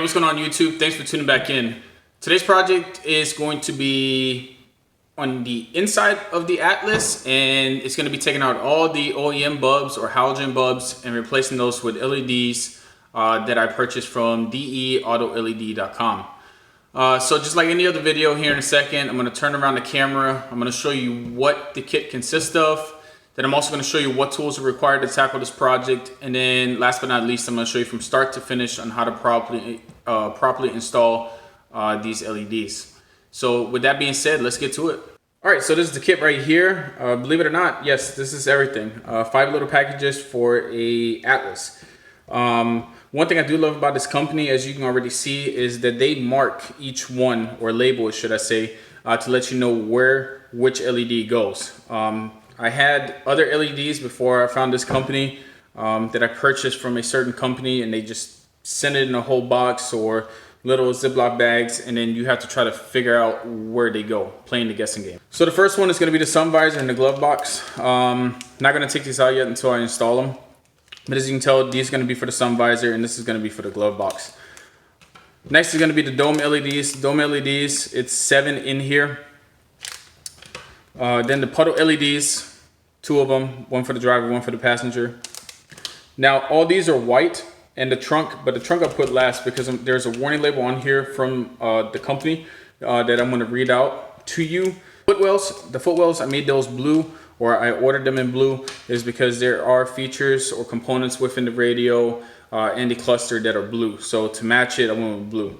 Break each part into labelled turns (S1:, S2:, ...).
S1: Hey, what's going on YouTube? Thanks for tuning back in. Today's project is going to be on the inside of the Atlas, and it's going to be taking out all the OEM bulbs or halogen bulbs and replacing those with LEDs that I purchased from deAutoLED.com. So just like any other video, here in a second, I'm going to turn around the camera. I'm going to show you what the kit consists of. Then I'm also going to show you what tools are required to tackle this project. And then last but not least, I'm going to show you from start to finish on how to properly install these LEDs. So with that being said, let's get to it. All right, so this is the kit right here. Believe it or not, yes, this is everything. 5 little packages for a Atlas. One thing I do love about this company, as you can already see, is that they mark each one, or label it, should I say, to let you know where which LED goes. I had other LEDs before I found this company that I purchased from a certain company, and they just send it in a whole box or little Ziploc bags, and then you have to try to figure out where they go, playing the guessing game. So the first one is going to be the sun visor and the glove box. Not going to take these out yet until I install them. But as you can tell, these are going to be for the sun visor, and this is going to be for the glove box. Next is going to be the dome LEDs. Dome LEDs, it's 7 in here. Then the puddle LEDs, 2 of them, one for the driver, one for the passenger. Now all these are white, and the trunk, but the trunk I put last because there's a warning label on here from the company that I'm going to read out to you. Footwells, the Footwells, I made those blue, or I ordered them in blue, is because there are features or components within the radio and the cluster that are blue. So to match it, I went with blue.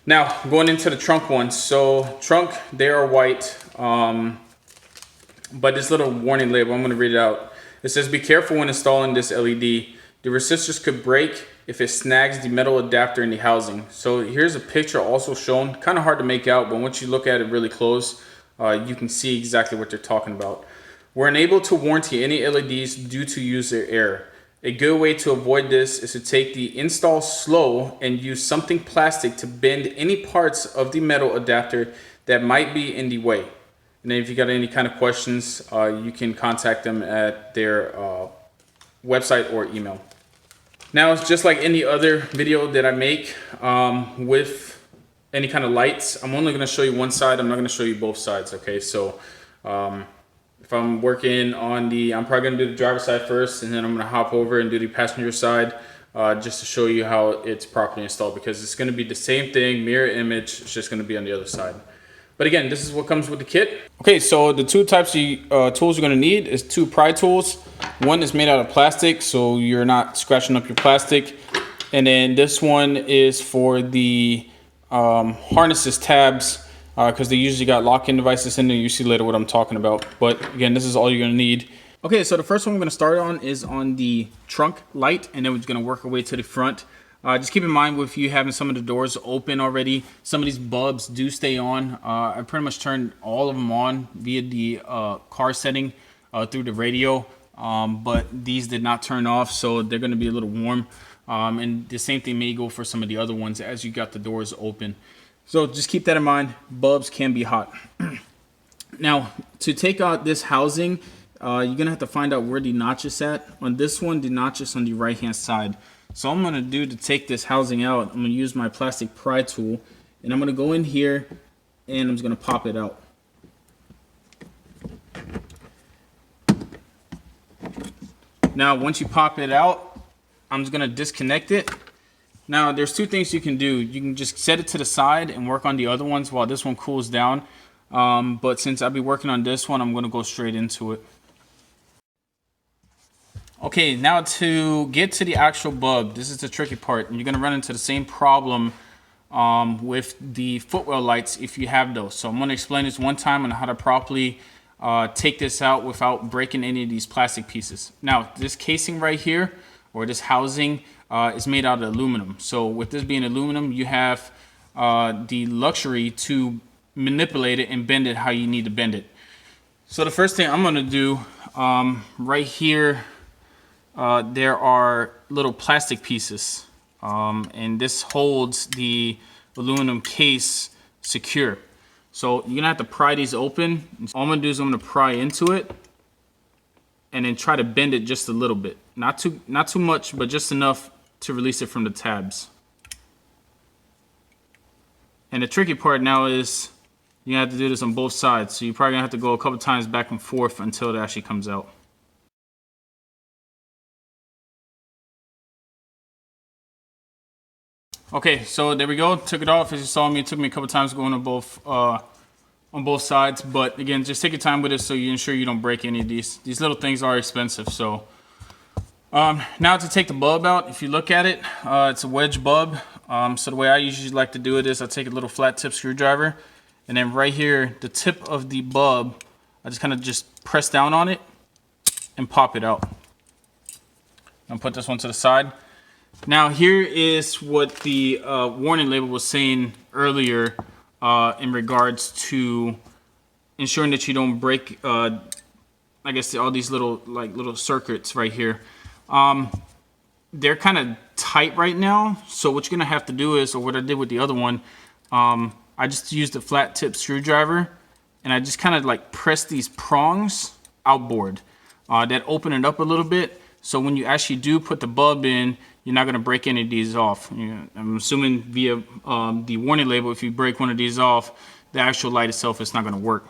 S1: Now going into the trunk ones. So trunk, they are white, but this little warning label, I'm going to read it out. It says, "Be careful when installing this LED. The resistors could break if it snags the metal adapter in the housing." So here's a picture also shown, kind of hard to make out, but once you look at it really close, you can see exactly what they're talking about. "We're unable to warranty any LEDs due to user error. A good way to avoid this is to take the install slow and use something plastic to bend any parts of the metal adapter that might be in the way." And then if you got any kind of questions, you can contact them at their website or email. Now, it's just like any other video that I make with any kind of lights. I'm only going to show you one side. I'm not going to show you both sides. Okay, so if I'm working on I'm probably going to do the driver's side first, and then I'm going to hop over and do the passenger side just to show you how it's properly installed, because it's going to be the same thing, mirror image. It's just going to be on the other side. But again, this is what comes with the kit. Okay, so the 2 types of tools you're going to need is 2 pry tools. One is made out of plastic, so you're not scratching up your plastic. And then this one is for the harnesses, tabs, because they usually got lock-in devices in there. You see later what I'm talking about. But again, this is all you're going to need. Okay, so the first one we're going to start on is on the trunk light, and then we're going to work our way to the front. Just keep in mind, with you having some of the doors open already, some of these bulbs do stay on. I pretty much turned all of them on via the car setting through the radio, but these did not turn off, so they're going to be a little warm. And the same thing may go for some of the other ones as you got the doors open. So just keep that in mind. Bulbs can be hot. Now, to take out this housing, you're going to have to find out where the notch is at. On this one, the notch is on the right-hand side. So all I'm going to do to take this housing out, I'm going to use my plastic pry tool, and I'm going to go in here and I'm just going to pop it out. Now once you pop it out, I'm just going to disconnect it. Now there's 2 things you can do. You can just set it to the side and work on the other ones while this one cools down. But since I'll be working on this one, I'm going to go straight into it. Okay, now to get to the actual bulb, this is the tricky part, and you're going to run into the same problem with the Footwell lights if you have those. So I'm going to explain this one time on how to properly take this out without breaking any of these plastic pieces. Now, this casing right here, or this housing, is made out of aluminum. So with this being aluminum, you have the luxury to manipulate it and bend it how you need to bend it. So the first thing I'm going to do right here, there are little plastic pieces, and this holds the aluminum case secure. So you're gonna have to pry these open. All I'm gonna do is I'm gonna pry into it and then try to bend it just a little bit. Not too much, but just enough to release it from the tabs. And the tricky part now is you have to do this on both sides. So you're probably gonna have to go a couple times back and forth until it actually comes out. Okay, so there we go. Took it off. As you saw me, it took me a couple times going on both sides. But again, just take your time with it so you ensure you don't break any of these. These little things are expensive. So now to take the bulb out, if you look at it, it's a wedge bulb. So the way I usually like to do it is I take a little flat tip screwdriver, and then right here, the tip of the bulb, I just kind of just press down on it and pop it out. I'll put this one to the side. Now here is what the warning label was saying earlier in regards to ensuring that you don't break, I guess, all these little circuits right here. They're kind of tight right now, so what you're gonna have to do is, or what I did with the other one, I just used a flat tip screwdriver and I just kind of like press these prongs outboard that open it up a little bit. So when you actually do put the bulb in, you're not gonna break any of these off. I'm assuming via the warning label, if you break one of these off, the actual light itself is not gonna work.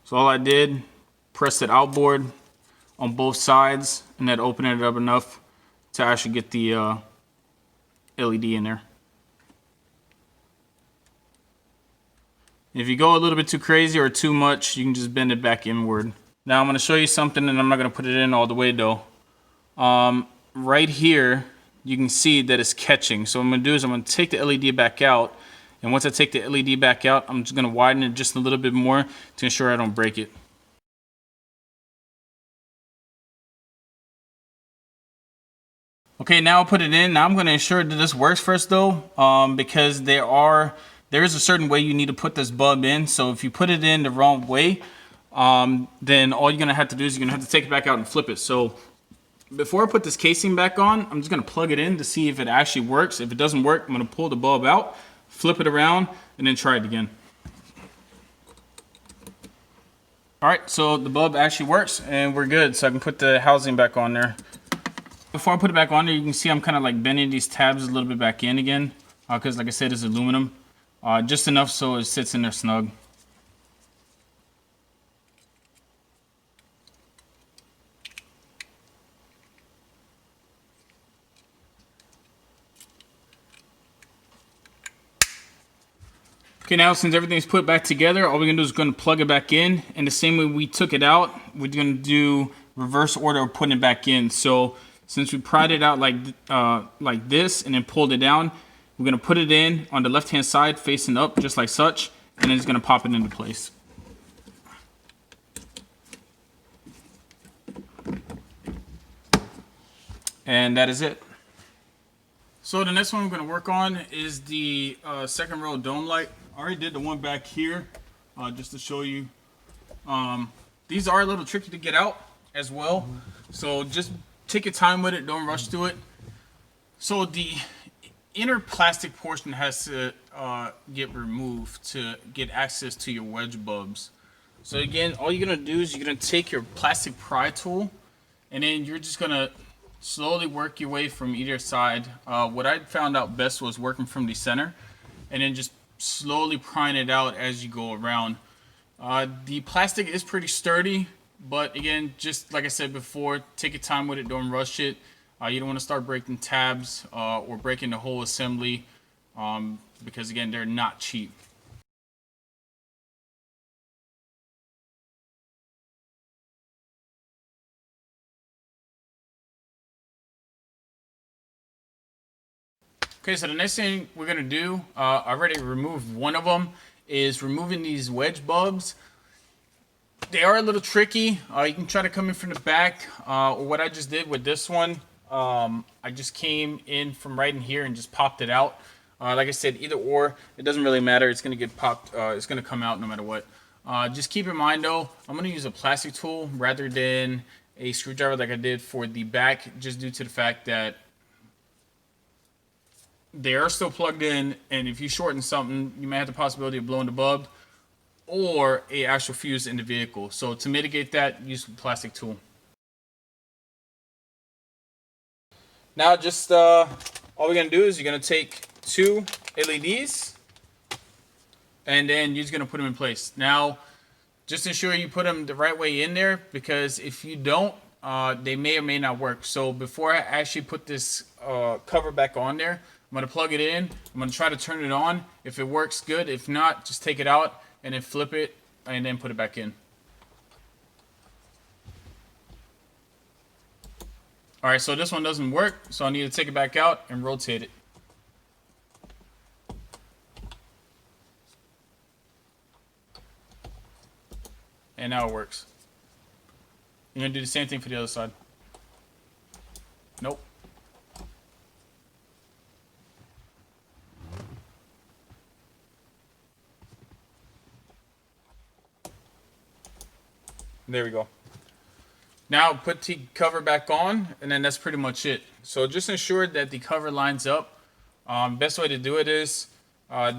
S1: So all I did, pressed it outboard on both sides, and that opened it up enough to actually get the LED in there. If you go a little bit too crazy or too much, you can just bend it back inward. Now I'm going to show you something, and I'm not going to put it in all the way though. Right here, you can see that it's catching. So what I'm going to do is I'm going to take the LED back out, and once I take the LED back out, I'm just going to widen it just a little bit more to ensure I don't break it. Okay, now I'll put it in. Now I'm going to ensure that this works first though, because there is a certain way you need to put this bulb in. So if you put it in the wrong way, then all you're going to have to do is you're going to have to take it back out and flip it. So before I put this casing back on, I'm just going to plug it in to see if it actually works. If it doesn't work, I'm going to pull the bulb out, flip it around, and then try it again. All right, so the bulb actually works and we're good. So I can put the housing back on there. Before I put it back on there, you can see I'm kind of like bending these tabs a little bit back in again, because like I said, it's aluminum, just enough so it sits in there snug. Okay, now since everything's put back together, all we're gonna do is gonna plug it back in, and the same way we took it out, we're gonna do reverse order of putting it back in. So since we pried it out like this and then pulled it down, we're gonna put it in on the left-hand side facing up, just like such, and then it's gonna pop it into place. And that is it. So the next one we're gonna work on is the second row dome light. I already did the one back here, just to show you. These are a little tricky to get out as well, so just take your time with it, don't rush through it. So the inner plastic portion has to get removed to get access to your wedge bulbs. So again, all you're gonna do is you're gonna take your plastic pry tool, and then you're just gonna slowly work your way from either side. What I found out best was working from the center, and then just slowly prying it out as you go around. The plastic is pretty sturdy, but again, just like I said before, take your time with it, don't rush it. You don't want to start breaking tabs or breaking the whole assembly, because again, they're not cheap. Okay, so the next thing we're gonna do, I already removed one of them, is removing these wedge bulbs. They are a little tricky. You can try to come in from the back, or what I just did with this one, I just came in from right in here and just popped it out. Like I said, either or, it doesn't really matter. It's gonna get popped, it's gonna come out no matter what. Just keep in mind though, I'm gonna use a plastic tool rather than a screwdriver like I did for the back, just due to the fact that they are still plugged in, and if you shorten something, you may have the possibility of blowing the bulb or a actual fuse in the vehicle. So to mitigate that, use a plastic tool. Now just All we're gonna do is you're gonna take 2 LEDs and then you're just gonna put them in place. Now, just ensure you put them the right way in there, because if you don't, they may or may not work. So before I actually put this cover back on there, I'm gonna plug it in. I'm gonna try to turn it on. If it works, good. If not, just take it out and then flip it and then put it back in. All right, so this one doesn't work, so I need to take it back out and rotate it. And now it works. You're gonna do the same thing for the other side. Nope. There we go. Now put the cover back on, and then that's pretty much it. So just ensure that the cover lines up. Best way to do it is,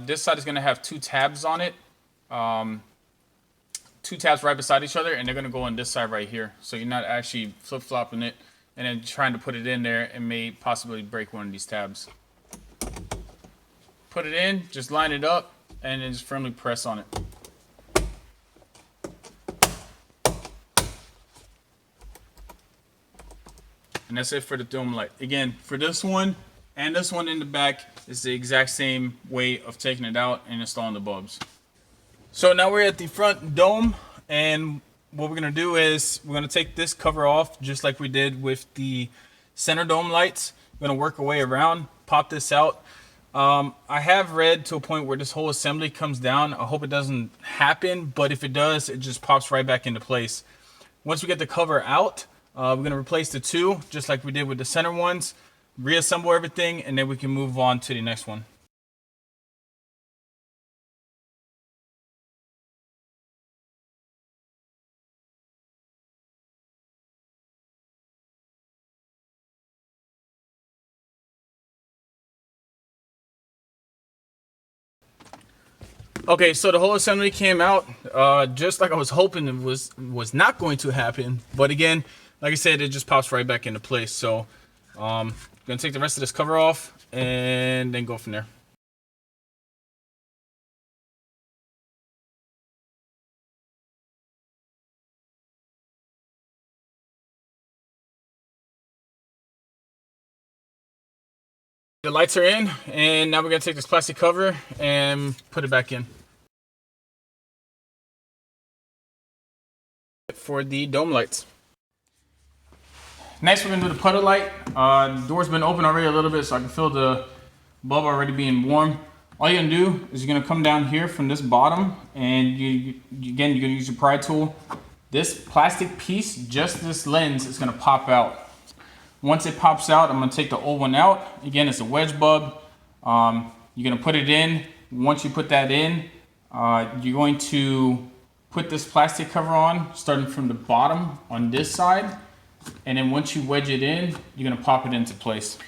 S1: this side is gonna have 2 tabs on it. 2 tabs right beside each other, and they're gonna go on this side right here. So you're not actually flip-flopping it and then trying to put it in there and may possibly break one of these tabs. Put it in, just line it up, and then just firmly press on it. And that's it for the dome light. Again, for this one and this one in the back, it's the exact same way of taking it out and installing the bulbs. So now we're at the front dome, and what we're gonna do is we're gonna take this cover off just like we did with the center dome lights. We're gonna work our way around, pop this out. I have read to a point where this whole assembly comes down. I hope it doesn't happen, but if it does, it just pops right back into place. Once we get the cover out, we're gonna replace the 2 just like we did with the center ones, reassemble everything, and then we can move on to the next one. Okay, so the whole assembly came out just like I was hoping it was not going to happen. But again, like I said, it just pops right back into place. So I'm gonna take the rest of this cover off and then go from there. The lights are in, and now we're gonna take this plastic cover and put it back in. For the dome lights. Next, we're gonna do the puddle light. The door's been open already a little bit, so I can feel the bulb already being warm. All you're gonna do is you're gonna come down here from this bottom, and again, you're gonna use your pry tool. This plastic piece, just this lens, is gonna pop out. Once it pops out, I'm gonna take the old one out. Again, it's a wedge bulb. You're gonna put it in. Once you put that in, you're going to put this plastic cover on, starting from the bottom on this side. And then once you wedge it in, you're gonna pop it into place.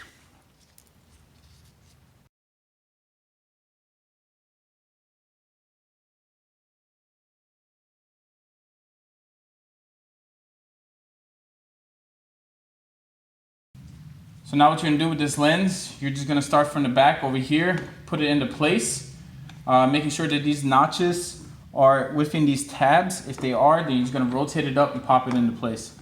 S1: So now what you're gonna do with this lens, you're just gonna start from the back over here, put it into place, making sure that these notches are within these tabs. If they are, then you're just gonna rotate it up and pop it into place.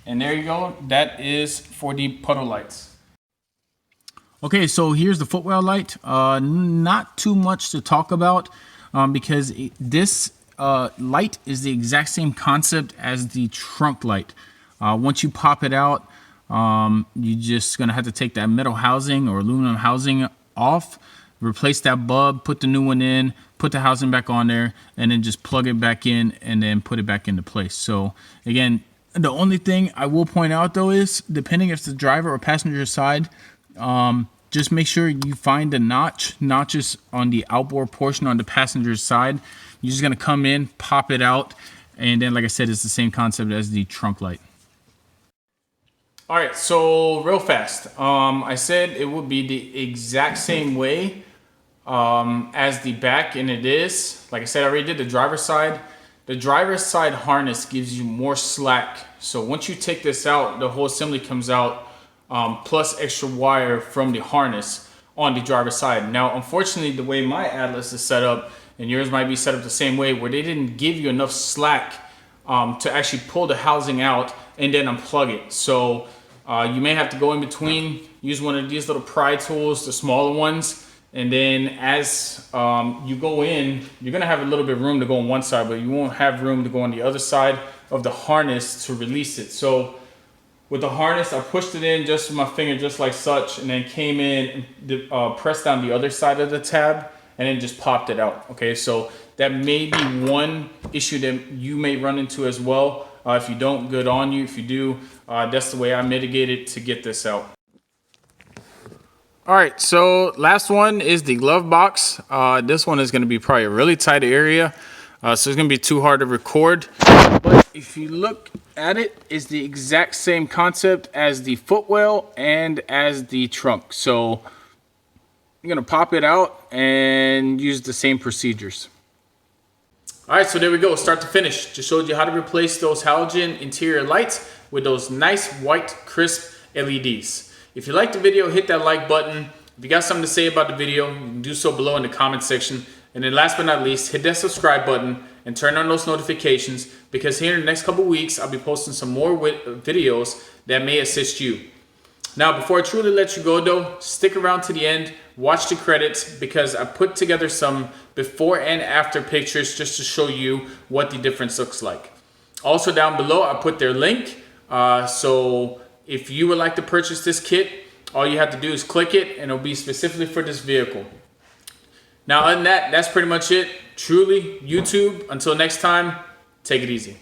S1: And there you go, that is for the puddle lights. Okay, so here's the Footwell light. Not too much to talk about because this light is the exact same concept as the trunk light. Once you pop it out, you're just gonna have to take that metal housing or aluminum housing off, replace that bulb, put the new one in, put the housing back on there, and then just plug it back in and then put it back into place. So again, the only thing I will point out though is, depending if it's the driver or passenger side, just make sure you find the notches on the outboard portion on the passenger side. You're just gonna come in, pop it out, and then like I said, it's the same concept as the trunk light. All right, so real fast. I said it would be the exact same way as the back, and it is, like I said, I already did the driver's side. The driver's side harness gives you more slack. So once you take this out, the whole assembly comes out, plus extra wire from the harness on the driver's side. Now, unfortunately, the way my Atlas is set up, and yours might be set up the same way, where they didn't give you enough slack to actually pull the housing out and then unplug it. So you may have to go in between, use one of these little pry tools, the smaller ones, and then as you go in, you're gonna have a little bit of room to go on one side, but you won't have room to go on the other side of the harness to release it. So with the harness, I pushed it in just with my finger, just like such, and then came in and pressed down the other side of the tab, and then just popped it out. Okay, so that may be one issue that you may run into as well. If you don't, good on you. If you do, that's the way I mitigated to get this out. All right, so last one is the glove box. This one is gonna be probably a really tight area, so it's gonna be too hard to record. But if you look at it, it's the exact same concept as the Footwell and as the trunk. So you're gonna pop it out and use the same procedures. All right, so there we go, start to finish. Just showed you how to replace those halogen interior lights with those nice white crisp LEDs. If you liked the video, hit that like button. If you got something to say about the video, you can do so below in the comment section. And then last but not least, hit that subscribe button and turn on those notifications, because here in the next couple weeks, I'll be posting some more videos that may assist you. Now, before I truly let you go though, stick around to the end, watch the credits, because I put together some before and after pictures just to show you what the difference looks like. Also down below, I put their link. So if you would like to purchase this kit, all you have to do is click it and it'll be specifically for this vehicle. Now, other than that, that's pretty much it. Truly, YouTube, until next time, take it easy.